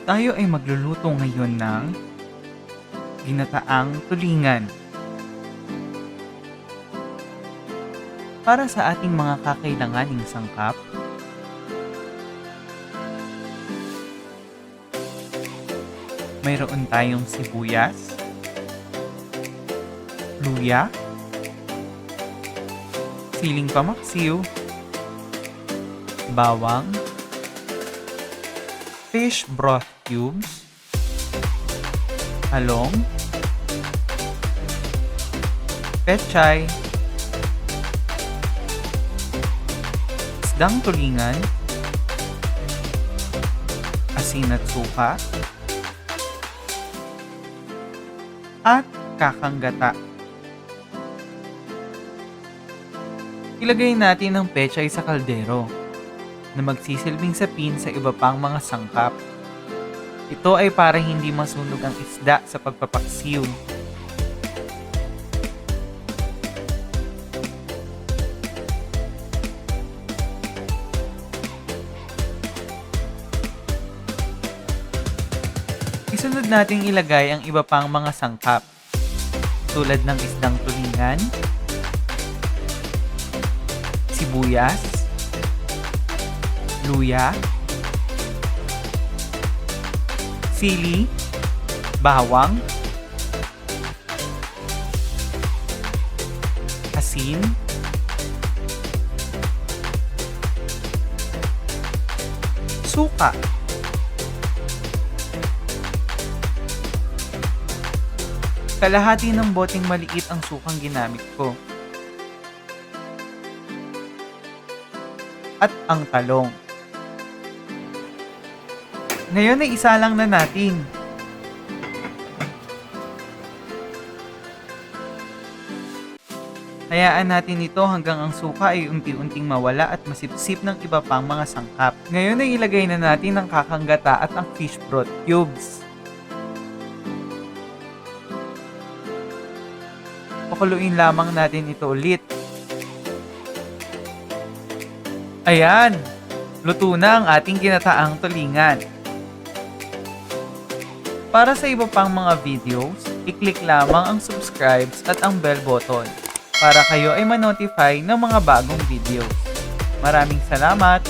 Tayo ay magluluto ngayon ng Ginataang Tulingan. Para sa ating mga kakailanganing sangkap, mayroon tayong sibuyas, luya, siling pamaksiw, bawang, Fish Broth Cubes, talong, pechay, Isadang Tulingan, asin at suka, at Kakang Gata. Ilagay natin ang pechay sa kaldero na magsisilbing sapin sa iba pang mga sangkap. Ito ay para hindi masunog ang isda sa pagpapaksiw. Isunod nating ilagay ang iba pang mga sangkap tulad ng isdang tulingan, sibuyas, luya, sili, bawang, asin, suka, kalahati ng boteng maliit ang sukang ginamit ko, at ang talong. Ngayon ay isalang na natin. Hayaan natin ito hanggang ang suka ay unti-unting mawala at masipsip ng iba pang mga sangkap. Ngayon ay ilagay na natin ang Kakang Gata at ang Fish Broth Cubes. Pakuluin lamang natin ito ulit. Ayan! Luto na ang ating ginataang tulingan. Para sa iba pang mga videos, i-click lamang ang subscribe at ang bell button para kayo ay ma-notify ng mga bagong videos. Maraming salamat!